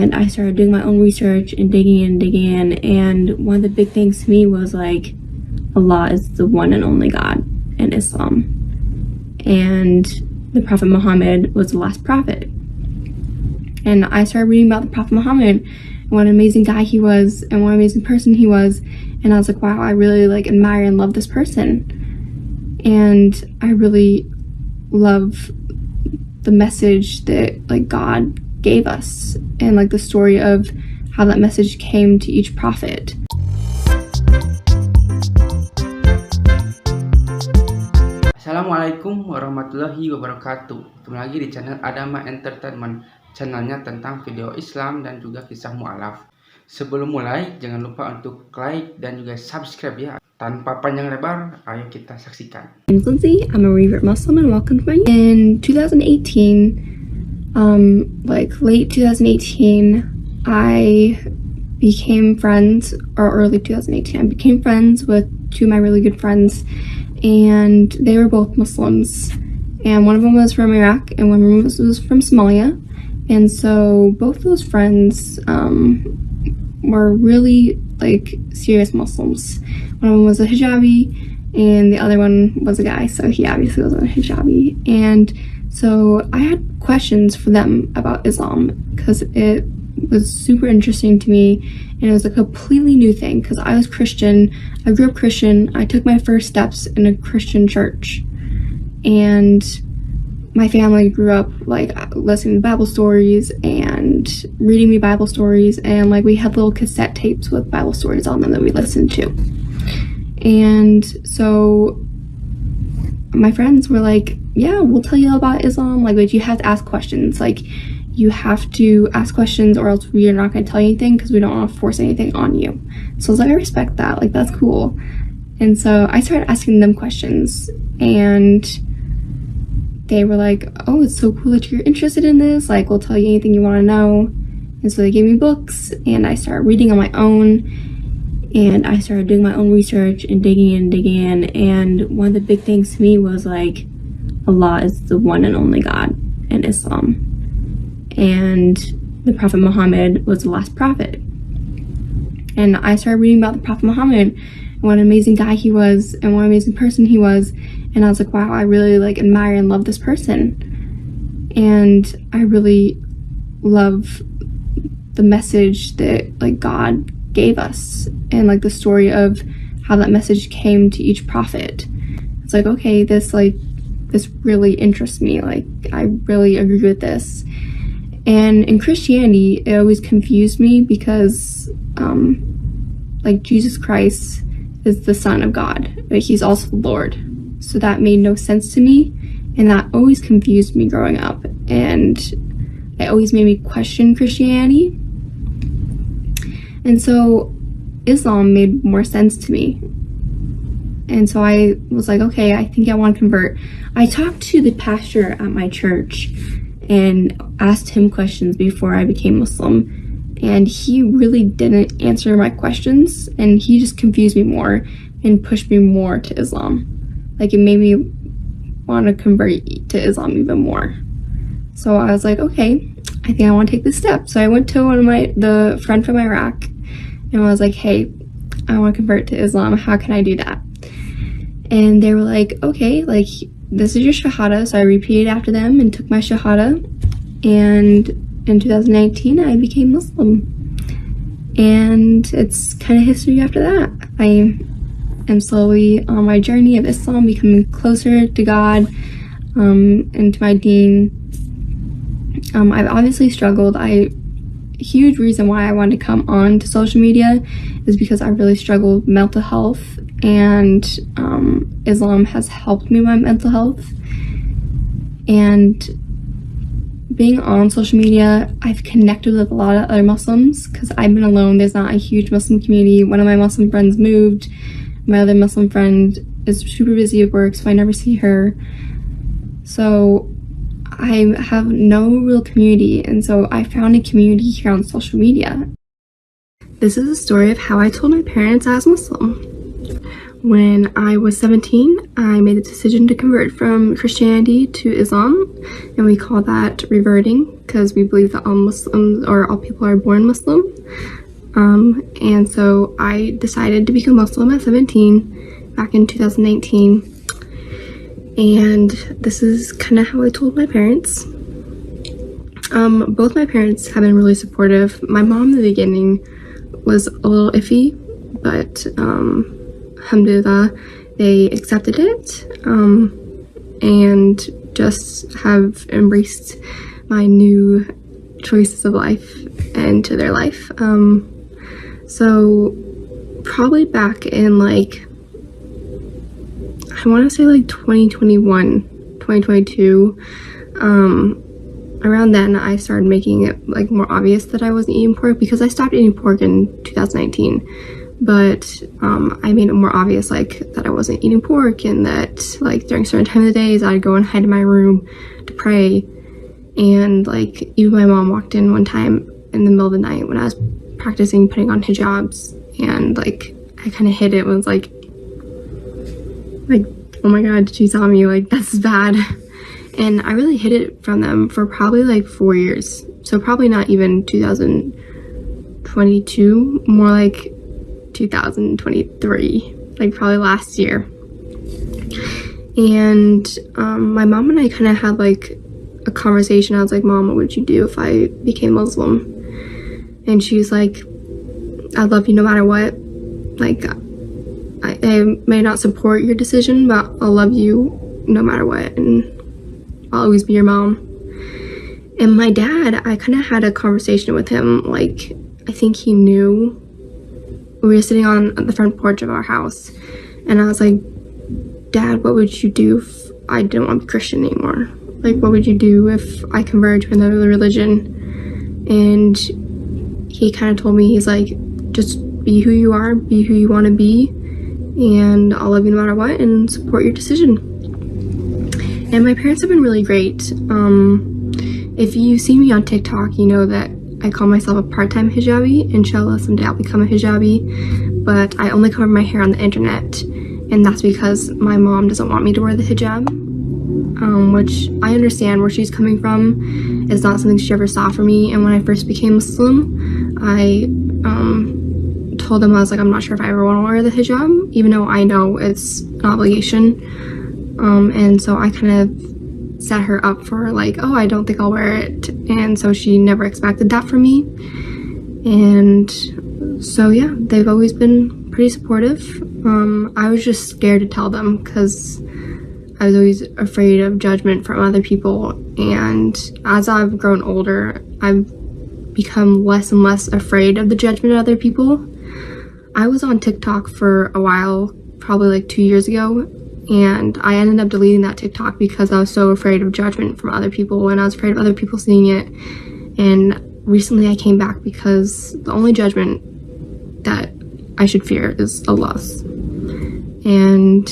And I started doing my own research and digging in, and one of the big things to me was like, Allah is the one and only God in Islam, and the Prophet Muhammad was the last prophet. And I started reading about the Prophet Muhammad and what an amazing guy he was and what an amazing person he was, and I was like, wow, I really like admire and love this person, and I really love the message that like God gave us, and like the story of how that message came to each prophet. Assalamualaikum warahmatullahi wabarakatuh. Ketemu lagi di channel Adama Entertainment, channelnya tentang video Islam dan juga kisah mualaf. Sebelum mulai, jangan lupa untuk like dan juga subscribe ya. Tanpa panjang lebar, ayo kita saksikan. I'm Lindsay, I'm a revert Muslim, and welcome to my in 2018, like late 2018, I became friends, or early 2018, I became friends with two of my really good friends, and they were both Muslims, and one of them was from Iraq and one of them was from Somalia. And so both those friends were really like serious Muslims. One of them was a hijabi and the other one was a guy, so he obviously wasn't a hijabi. And so I had questions for them about Islam because it was super interesting to me, and it was a completely new thing because I was Christian. I grew up Christian. I took my first steps in a Christian church, and my family grew up like listening to Bible stories and reading me Bible stories, and like we had little cassette tapes with Bible stories on them that we listened to. And so my friends were like, yeah, we'll tell you all about Islam, like, but you have to ask questions, like you have to ask questions or else we are not going to tell you anything because we don't want to force anything on you. So I was like, I respect that, like that's cool. And so I started asking them questions, and they were like, oh, it's so cool that you're interested in this, like we'll tell you anything you want to know. And so they gave me books, and I started reading on my own, and I started doing my own research and digging in, and one of the big things to me was like, Allah is the one and only God in Islam, and the Prophet Muhammad was the last prophet. And I started reading about the Prophet Muhammad and what an amazing guy he was and what an amazing person he was, and I was like, wow, I really like admire and love this person, and I really love the message that like God gave us, and like the story of how that message came to each prophet. It's like, okay, this really interests me, like I really agree with this. And in Christianity, it always confused me because like Jesus Christ is the Son of God, but he's also the Lord. So that made no sense to me, and that always confused me growing up, and it always made me question Christianity. And so Islam made more sense to me. And so I was like, okay, I think I want to convert. I talked to the pastor at my church and asked him questions before I became Muslim, and he really didn't answer my questions, and he just confused me more and pushed me more to Islam. Like it made me want to convert to Islam even more. So I was like, okay, I think I want to take this step. So I went to the friend from Iraq, and I was like, hey, I want to convert to Islam. How can I do that? And they were like, okay, like this is your Shahada. So I repeated after them and took my Shahada. And in 2019, I became Muslim. And it's kind of history after that. I am slowly on my journey of Islam, becoming closer to God and to my deen. I've obviously struggled. A huge reason why I wanted to come on to social media is because I really struggled with mental health, and Islam has helped me with my mental health. And being on social media, I've connected with a lot of other Muslims because I've been alone. There's not a huge Muslim community. One of my Muslim friends moved. My other Muslim friend is super busy at work, so I never see her. So I have no real community, and so I found a community here on social media. This is a story of how I told my parents I was Muslim. When I was 17, I made the decision to convert from Christianity to Islam, and we call that reverting because we believe that all Muslims or all people are born Muslim. And so I decided to become Muslim at 17 back in 2019, and this is kind of how I told my parents. Both my parents have been really supportive. My mom in the beginning was a little iffy, but alhamdulillah, they accepted it and just have embraced my new choices of life into their life. So probably back in like, I want to say like 2021, 2022, around then I started making it like more obvious that I wasn't eating pork, because I stopped eating pork in 2019. But I made it more obvious like that I wasn't eating pork, and that like during certain time of the days I'd go and hide in my room to pray. And like even my mom walked in one time in the middle of the night when I was practicing putting on hijabs, and like I kind of hid it and was like, oh my god, she saw me, like that's bad. And I really hid it from them for probably like 4 years. So probably not even 2022, more like 2023, like probably last year. And my mom and I kind of had like a conversation. I was like, Mom, what would you do if I became Muslim? And she's like, I love you no matter what. Like, I may not support your decision, but I'll love you no matter what, and I'll always be your mom. And my dad, I kind of had a conversation with him, like I think he knew. We were sitting on the front porch of our house, and I was like, Dad, what would you do if I didn't want to be Christian anymore? Like, what would you do if I converted to another religion? And he kind of told me, he's like, just be who you are, be who you want to be, and I'll love you no matter what and support your decision. And my parents have been really great. If you see me on TikTok, you know that I call myself a part-time hijabi. Inshallah, someday I'll become a hijabi, but I only cover my hair on the internet, and that's because my mom doesn't want me to wear the hijab, which I understand where she's coming from. It's not something she ever saw for me. And when I first became Muslim, I told them, I was like, I'm not sure if I ever want to wear the hijab, even though I know it's an obligation. And so I kind of set her up for like, oh, I don't think I'll wear it. And so she never expected that from me. And so yeah, they've always been pretty supportive. I was just scared to tell them because I was always afraid of judgment from other people. And as I've grown older, I've become less and less afraid of the judgment of other people. I was on TikTok for a while, probably like 2 years ago, and I ended up deleting that TikTok because I was so afraid of judgment from other people, and I was afraid of other people seeing it. And recently I came back because the only judgment that I should fear is Allah's. And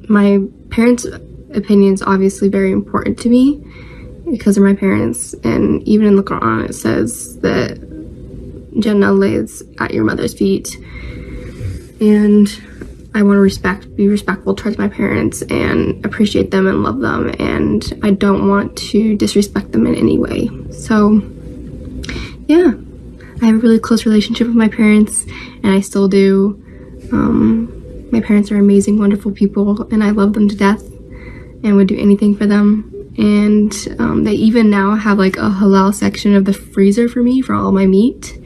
my parents' opinion is obviously very important to me because they're my parents, and even in the Quran it says that Jannah lays at your mother's feet. And I want to be respectful towards my parents and appreciate them and love them, and I don't want to disrespect them in any way. So yeah, I have a really close relationship with my parents, and I still do. My parents are amazing, wonderful people, and I love them to death and would do anything for them. And they even now have like a halal section of the freezer for me for all my meat.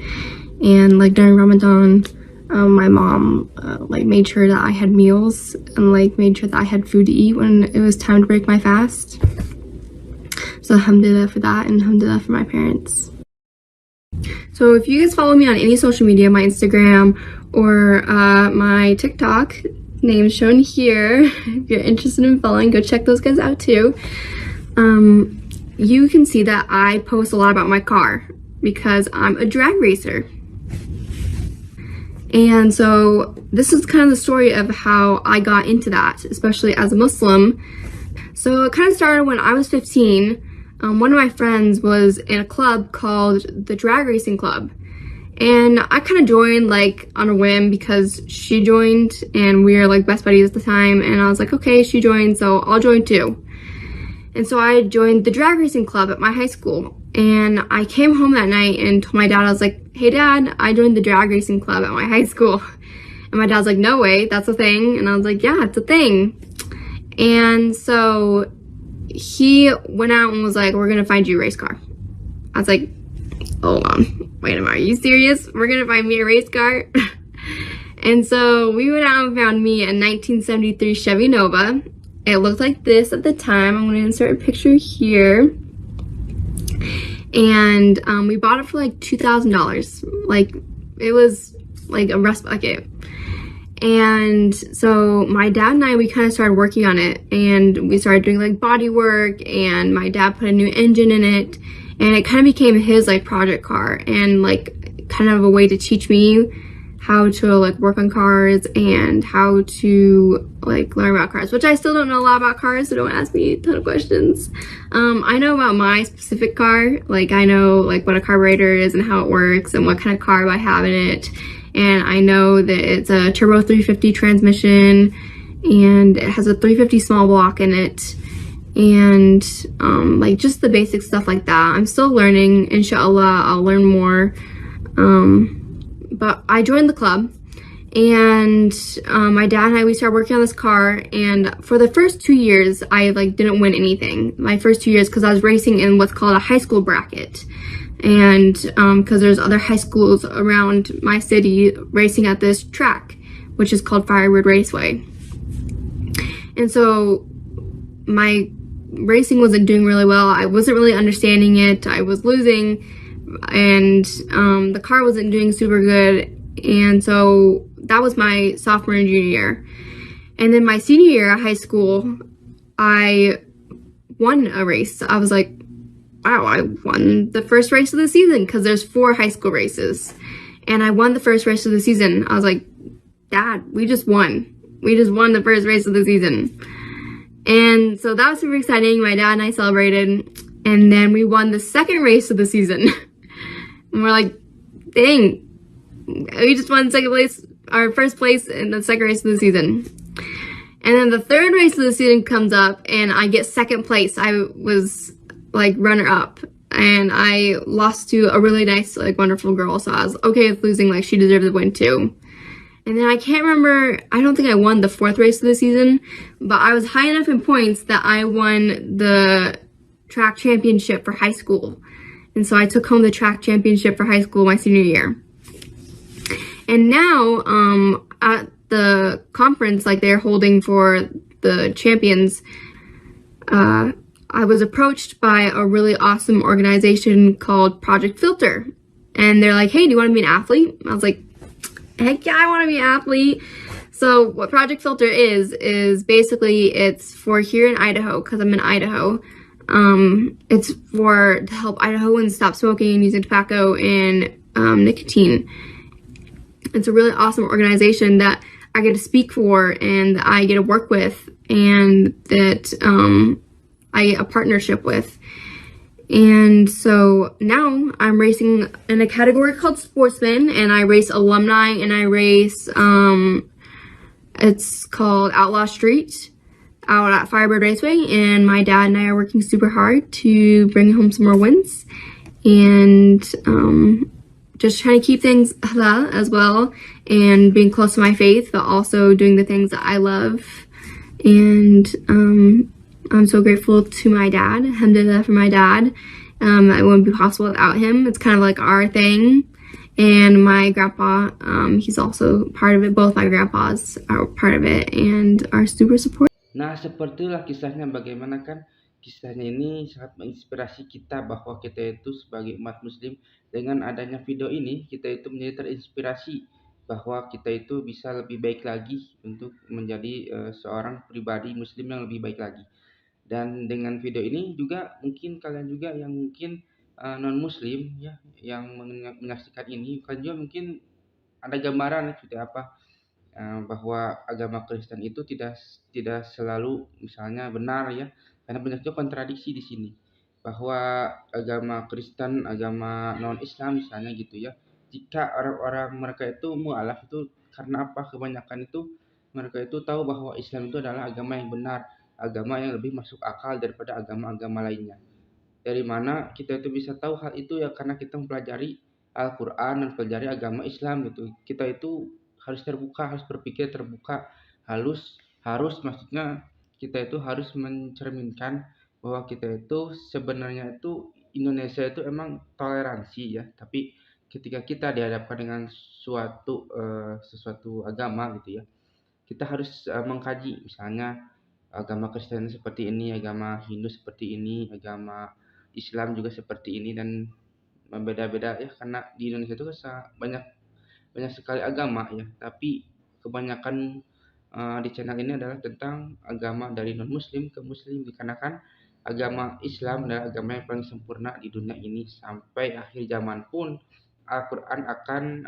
And like during Ramadan, my mom like made sure that I had meals and like made sure that I had food to eat when it was time to break my fast. So alhamdulillah for that, and alhamdulillah for my parents. So if you guys follow me on any social media, my Instagram or my TikTok, name shown here, if you're interested in following, go check those guys out too. You can see that I post a lot about my car because I'm a drag racer. And so this is kind of the story of how I got into that, especially as a Muslim. So it kind of started when I was 15. One of my friends was in a club called the Drag Racing Club. And I kind of joined like on a whim because she joined and we were like best buddies at the time, and I was like, okay, she joined, so I'll join too. And so I joined the drag racing club at my high school, and I came home that night and told my dad, I was like, hey dad, I joined the drag racing club at my high school. And my dad's like, no way, that's a thing. And I was like, yeah, it's a thing. And so he went out and was like, we're gonna find you a race car. I was like, hold on, wait a minute, are you serious? We're gonna find me a race car? And so we went out and found me a 1973 Chevy Nova. It looked like this at the time. I'm gonna insert a picture here. And we bought it for like $2,000. Like, it was like a rust bucket. And so my dad and I, we kind of started working on it, and we started doing like body work, and my dad put a new engine in it, and it kind of became his like project car, and like kind of a way to teach me how to like work on cars and how to like learn about cars, which I still don't know a lot about cars, so don't ask me a ton of questions. I know about my specific car, like I know like what a carburetor is and how it works and what kind of carb I have in it. And I know that it's a turbo 350 transmission, and it has a 350 small block in it, and like just the basic stuff like that. I'm still learning. Inshallah, I'll learn more. But I joined the club, and my dad and I, we started working on this car, and for the first 2 years, I like didn't win anything. My first 2 years, because I was racing in what's called a high school bracket. And because there's other high schools around my city racing at this track, which is called Firewood Raceway. And so my racing wasn't doing really well. I wasn't really understanding it. I was losing, and the car wasn't doing super good. And so that was my sophomore and junior year. And then my senior year at high school, I won a race. I was like, wow, I won the first race of the season, because there's 4 high school races. And I won the first race of the season. I was like, Dad, we just won. We just won the first race of the season. And so that was super exciting. My dad and I celebrated. And then we won the second race of the season. And we're like, dang, we just won second place, our first place in the second race of the season. And then the third race of the season comes up, and I get second place. I was like runner up, and I lost to a really nice, like wonderful girl, so I was okay with losing. Like, she deserved the win too. And then I can't remember, I don't think I won the 4th race of the season, but I was high enough in points that I won the track championship for high school. And so I took home the track championship for high school my senior year. And now at the conference like they're holding for the champions, I was approached by a really awesome organization called Project Filter. And they're like, hey, do you want to be an athlete? I was like, heck yeah, I want to be an athlete. So what Project Filter is basically, it's for here in Idaho, because I'm in Idaho. It's to help Idahoans stop smoking and using tobacco and nicotine. It's a really awesome organization that I get to speak for, and that I get to work with, and that I get a partnership with. And so now I'm racing in a category called Sportsman, and I race alumni, and I race, it's called Outlaw Street out at Firebird Raceway, and my dad and I are working super hard to bring home some more wins, and just trying to keep things halal as well, and being close to my faith, but also doing the things that I love. And I'm so grateful to my dad. Alhamdulillah for my dad. It wouldn't be possible without him. It's kind of like our thing. And my grandpa, he's also part of it. Both my grandpas are part of it and are super supportive. Nah, sepertilah kisahnya. Bagaimana kan kisahnya ini sangat menginspirasi kita, bahwa kita itu sebagai umat muslim, dengan adanya video ini kita itu menjadi terinspirasi bahwa kita itu bisa lebih baik lagi untuk menjadi seorang pribadi muslim yang lebih baik lagi. Dan dengan video ini juga mungkin kalian juga yang mungkin non muslim ya, yang menyaksikan ini, kalian juga mungkin ada gambaran seperti apa, bahwa agama Kristen itu tidak selalu misalnya benar ya, karena banyak juga kontradiksi di sini, bahwa agama Kristen, agama non Islam misalnya gitu ya, jika orang-orang mereka itu mualaf itu karena apa? Kebanyakan itu mereka itu tahu bahwa Islam itu adalah agama yang benar, agama yang lebih masuk akal daripada agama-agama lainnya. Dari mana kita itu bisa tahu hal itu ya karena kita mempelajari Al-Quran dan mempelajari agama Islam gitu. Kita itu harus terbuka, harus berpikir terbuka, harus maksudnya kita itu harus mencerminkan bahwa kita itu sebenarnya itu Indonesia itu emang toleransi ya, tapi ketika kita dihadapkan dengan sesuatu agama gitu ya, kita harus mengkaji misalnya agama Kristen seperti ini, agama Hindu seperti ini, agama Islam juga seperti ini dan beda-beda ya karena di Indonesia itu banyak banyak sekali agama ya, tapi kebanyakan di channel ini adalah tentang agama dari non muslim ke muslim dikarenakan agama Islam adalah agama yang paling sempurna di dunia ini sampai akhir zaman pun Al-Quran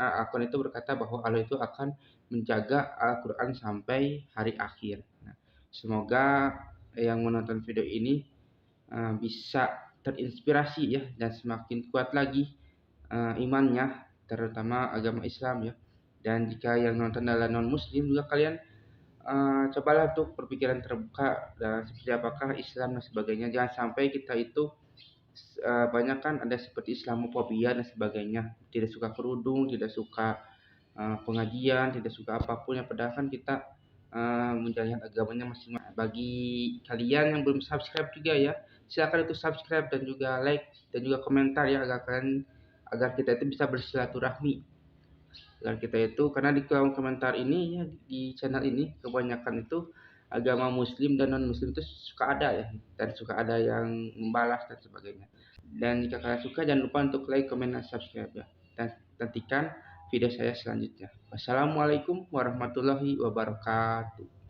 itu berkata bahwa Allah itu akan menjaga Al-Quran sampai hari akhir. Nah, semoga yang menonton video ini bisa terinspirasi ya dan semakin kuat lagi imannya terutama agama Islam ya. Dan jika yang nonton adalah non muslim juga kalian cobalah untuk berpikiran terbuka dan seperti apakah Islam dan sebagainya. Jangan sampai kita itu banyak kan ada seperti Islamofobia dan sebagainya, tidak suka kerudung, tidak suka pengajian, tidak suka apapun yang padahal kan kita menjalankan agamanya masing-masing. Bagi kalian yang belum subscribe juga ya, silakan itu subscribe dan juga like dan juga komentar ya agar kita itu bisa bersilaturahmi. Agar kita itu karena di kolom komentar ini ya di channel ini kebanyakan itu agama muslim dan non muslim itu suka ada ya dan suka ada yang membalas dan sebagainya. Dan jika kalian suka jangan lupa untuk like, komen, dan subscribe ya. Dan nantikan video saya selanjutnya. Wassalamualaikum warahmatullahi wabarakatuh.